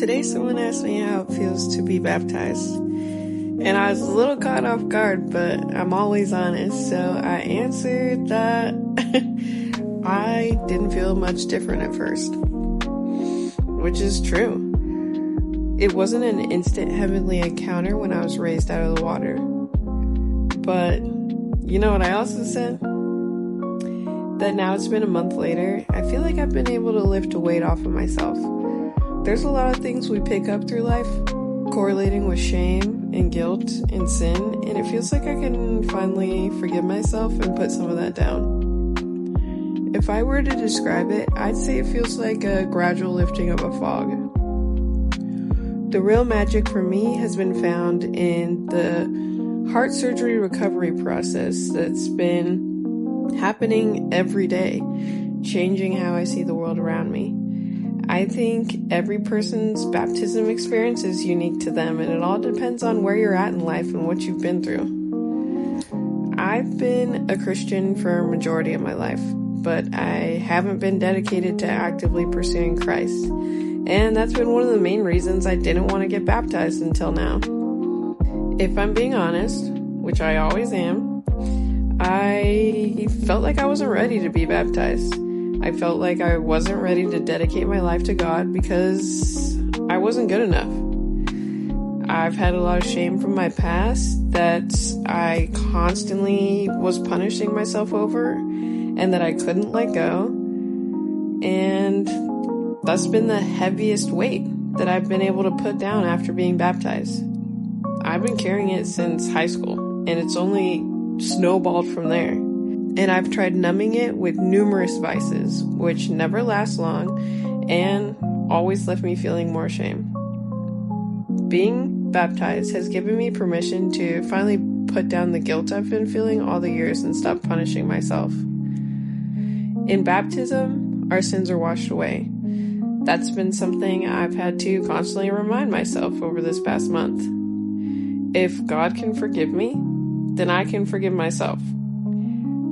Today someone asked me how it feels to be baptized, and I was a little caught off guard, but I'm always honest, so I answered that I didn't feel much different at first, which is true. It wasn't an instant heavenly encounter when I was raised out of the water, but you know what I also said? That now it's been a month later, I feel like I've been able to lift a weight off of myself. There's a lot of things we pick up through life, correlating with shame and guilt and sin, and it feels like I can finally forgive myself and put some of that down. If I were to describe it, I'd say it feels like a gradual lifting of a fog. The real magic for me has been found in the heart surgery recovery process that's been happening every day, changing how I see the world around me. I think every person's baptism experience is unique to them, and it all depends on where you're at in life and what you've been through. I've been a Christian for a majority of my life, but I haven't been dedicated to actively pursuing Christ, and that's been one of the main reasons I didn't want to get baptized until now. If I'm being honest, which I always am, I felt like I wasn't ready to be baptized. I felt like I wasn't ready to dedicate my life to God because I wasn't good enough. I've had a lot of shame from my past that I constantly was punishing myself over and that I couldn't let go. And that's been the heaviest weight that I've been able to put down after being baptized. I've been carrying it since high school, and it's only snowballed from there. And I've tried numbing it with numerous vices, which never last long and always left me feeling more shame. Being baptized has given me permission to finally put down the guilt I've been feeling all the years and stop punishing myself. In baptism, our sins are washed away. That's been something I've had to constantly remind myself over this past month. If God can forgive me, then I can forgive myself.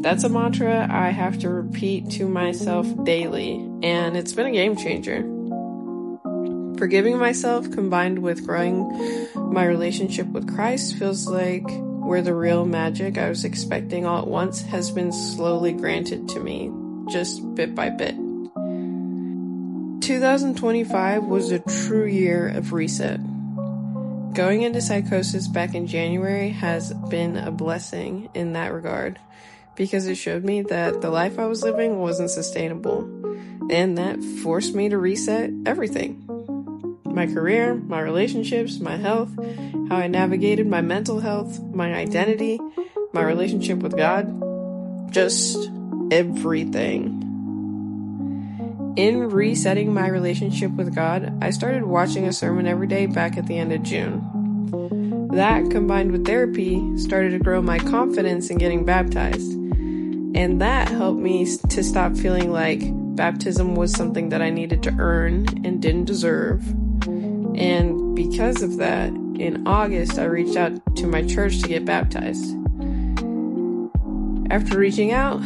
That's a mantra I have to repeat to myself daily, and it's been a game changer. Forgiving myself combined with growing my relationship with Christ feels like where the real magic I was expecting all at once has been slowly granted to me, just bit by bit. 2025 was a true year of reset. Going into psychosis back in January has been a blessing in that regard, because it showed me that the life I was living wasn't sustainable, and that forced me to reset everything. My career, my relationships, my health, how I navigated my mental health, my identity, my relationship with God, just everything. In resetting my relationship with God, I started watching a sermon every day back at the end of June. That, combined with therapy, started to grow my confidence in getting baptized. And that helped me to stop feeling like baptism was something that I needed to earn and didn't deserve. And because of that, in August, I reached out to my church to get baptized. After reaching out,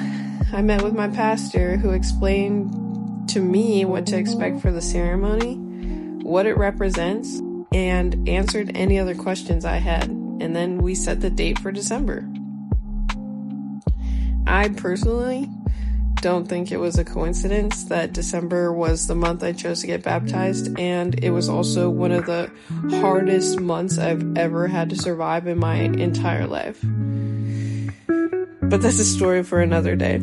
I met with my pastor, who explained to me what to expect for the ceremony, what it represents, and answered any other questions I had. And then we set the date for December. I personally don't think it was a coincidence that December was the month I chose to get baptized, and it was also one of the hardest months I've ever had to survive in my entire life. But that's a story for another day.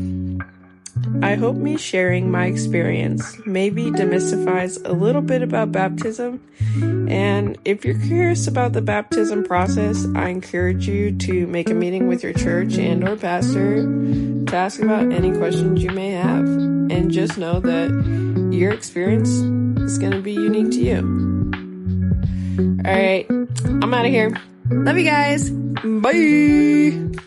I hope me sharing my experience maybe demystifies a little bit about baptism, and if you're curious about the baptism process, I encourage you to make a meeting with your church and or pastor to ask about any questions you may have, and just know that your experience is going to be unique to you. Alright, I'm out of here. Love you guys. Bye!